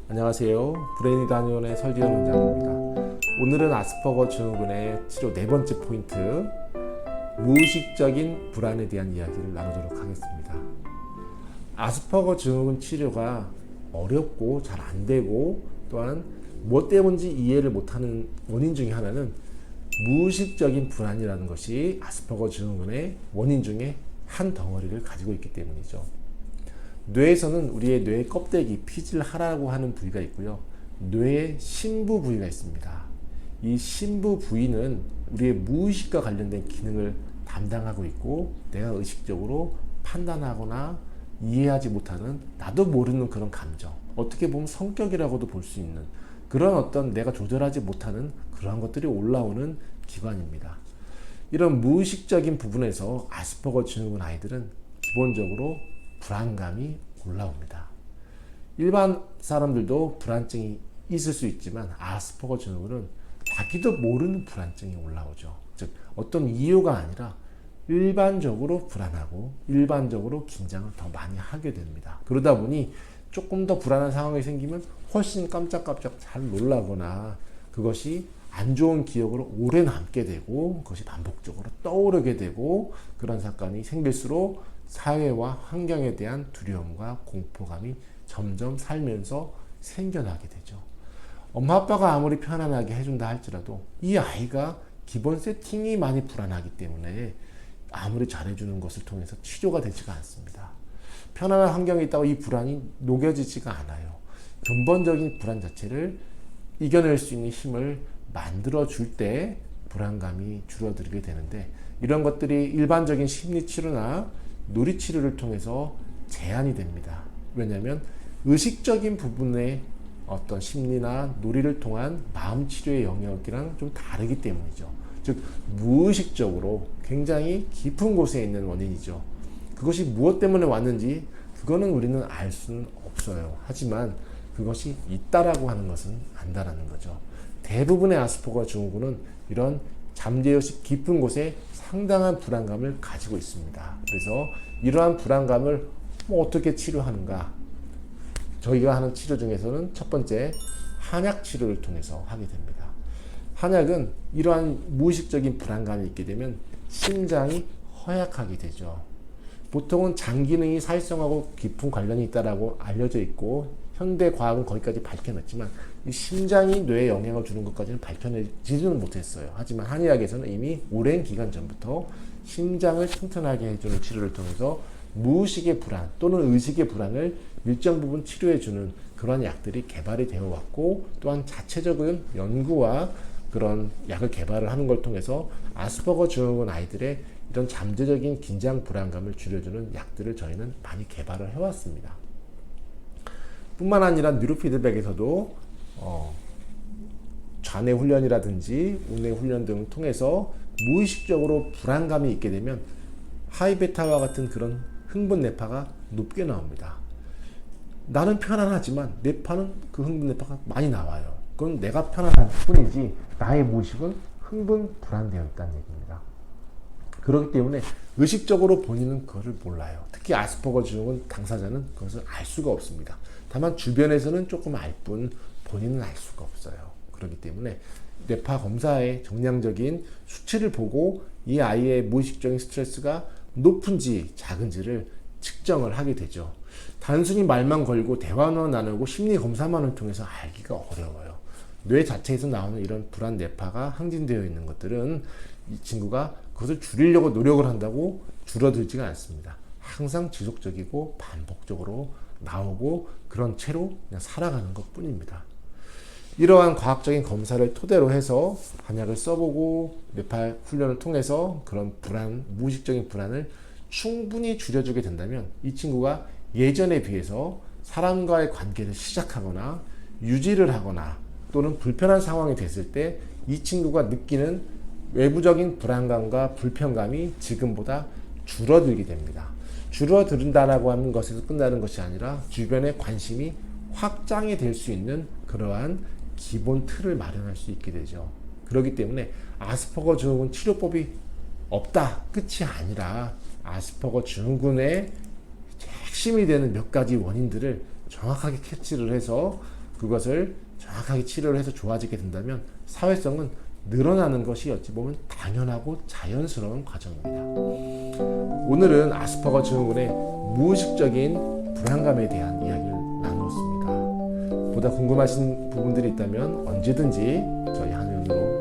안녕하세요. 브레인리드 한의원의 설지현 원장입니다. 오늘은 아스퍼거 증후군의 치료 네 번째 포인트, 무의식적인 불안에 대한 이야기를 나누도록 하겠습니다. 아스퍼거 증후군 치료가 어렵고 잘 안 되고 또한 뭐 때문인지 이해를 못하는 원인 중에 하나는 무의식적인 불안이라는 것이 아스퍼거 증후군의 원인 중에 한 덩어리를 가지고 있기 때문이죠. 뇌에서는 우리의 뇌 껍데기, 피질하라고 하는 부위가 있고요. 뇌의 심부 부위가 있습니다. 이 심부 부위는 우리의 무의식과 관련된 기능을 담당하고 있고, 내가 의식적으로 판단하거나 이해하지 못하는, 나도 모르는 그런 감정, 어떻게 보면 성격이라고도 볼 수 있는 그런 어떤 내가 조절하지 못하는 그러한 것들이 올라오는 기관입니다. 이런 무의식적인 부분에서 아스퍼거 증후군 아이들은 기본적으로 불안감이 올라옵니다. 일반 사람들도 불안증이 있을 수 있지만 아스퍼거 증후군은 자기도 모르는 불안증이 올라오죠. 즉 어떤 이유가 아니라 일반적으로 불안하고 일반적으로 긴장을 더 많이 하게 됩니다. 그러다 보니 조금 더 불안한 상황이 생기면 훨씬 깜짝깜짝 잘 놀라거나 그것이 안 좋은 기억으로 오래 남게 되고 그것이 반복적으로 떠오르게 되고 그런 사건이 생길수록 사회와 환경에 대한 두려움과 공포감이 점점 살면서 생겨나게 되죠. 엄마 아빠가 아무리 편안하게 해준다 할지라도 이 아이가 기본 세팅이 많이 불안하기 때문에 아무리 잘해주는 것을 통해서 치료가 되지가 않습니다. 편안한 환경에 있다고 이 불안이 녹여지지가 않아요. 근본적인 불안 자체를 이겨낼 수 있는 힘을 만들어줄 때 불안감이 줄어들게 되는데, 이런 것들이 일반적인 심리치료나 놀이치료를 통해서 제한이 됩니다. 왜냐하면 의식적인 부분의 어떤 심리나 놀이를 통한 마음치료의 영역이랑 좀 다르기 때문이죠. 즉 무의식적으로 굉장히 깊은 곳에 있는 원인이죠. 그것이 무엇 때문에 왔는지 그거는 우리는 알 수는 없어요. 하지만 그것이 있다라고 하는 것은 안다라는 거죠. 대부분의 아스퍼거 증후군은 이런 잠재의식 깊은 곳에 상당한 불안감을 가지고 있습니다. 그래서 이러한 불안감을 어떻게 치료하는가? 저희가 하는 치료 중에서는 첫 번째, 한약 치료를 통해서 하게 됩니다. 한약은 이러한 무의식적인 불안감이 있게 되면 심장이 허약하게 되죠. 보통은 장 기능이 사회성하고 깊은 관련이 있다고 알려져 있고 현대 과학은 거기까지 밝혀냈지만 이 심장이 뇌에 영향을 주는 것까지는 밝혀내지는 못했어요. 하지만 한의학에서는 이미 오랜 기간 전부터 심장을 튼튼하게 해주는 치료를 통해서 무의식의 불안 또는 의식의 불안을 일정 부분 치료해주는 그런 약들이 개발이 되어 왔고, 또한 자체적인 연구와 그런 약을 개발을 하는 걸 통해서 아스퍼거 증후군 아이들의 이런 잠재적인 긴장 불안감을 줄여주는 약들을 저희는 많이 개발을 해왔습니다. 뿐만 아니라 뉴로피드백에서도 좌뇌 훈련이라든지 우뇌 훈련 등을 통해서 무의식적으로 불안감이 있게 되면 하이베타와 같은 그런 흥분 뇌파가 높게 나옵니다. 나는 편안하지만 뇌파는 그 흥분 뇌파가 많이 나와요. 그건 내가 편안할 뿐이지 나의 무의식은 흥분 불안되어 있다는 얘기입니다. 그렇기 때문에 의식적으로 본인은 그것을 몰라요. 특히 아스퍼거 증후군 당사자는 그것을 알 수가 없습니다. 다만 주변에서는 조금 알 뿐 본인은 알 수가 없어요. 그렇기 때문에 뇌파 검사의 정량적인 수치를 보고 이 아이의 무의식적인 스트레스가 높은지 작은지를 측정을 하게 되죠. 단순히 말만 걸고 대화만 나누고 심리 검사만을 통해서 알기가 어려워요. 뇌 자체에서 나오는 이런 불안 뇌파가 항진되어 있는 것들은 이 친구가 그것을 줄이려고 노력을 한다고 줄어들지가 않습니다. 항상 지속적이고 반복적으로 나오고 그런 채로 그냥 살아가는 것 뿐입니다. 이러한 과학적인 검사를 토대로 해서 한약을 써보고 뇌파 훈련을 통해서 그런 불안, 무의식적인 불안을 충분히 줄여주게 된다면 이 친구가 예전에 비해서 사람과의 관계를 시작하거나 유지를 하거나 또는 불편한 상황이 됐을 때 이 친구가 느끼는 외부적인 불안감과 불편감이 지금보다 줄어들게 됩니다. 줄어든다라고 하는 것에서 끝나는 것이 아니라 주변의 관심이 확장이 될 수 있는 그러한 기본 틀을 마련할 수 있게 되죠. 그렇기 때문에 아스퍼거 증후군 치료법이 없다 끝이 아니라 아스퍼거 증후군의 핵심이 되는 몇 가지 원인들을 정확하게 캐치를 해서 그것을 정확하게 치료를 해서 좋아지게 된다면 사회성은 늘어나는 것이 어찌 보면 당연하고 자연스러운 과정입니다. 오늘은 아스퍼거 증후군의 무의식적인 불안감에 대한 이야기를 나누었습니다. 보다 궁금하신 부분들이 있다면 언제든지 저희 한의원으로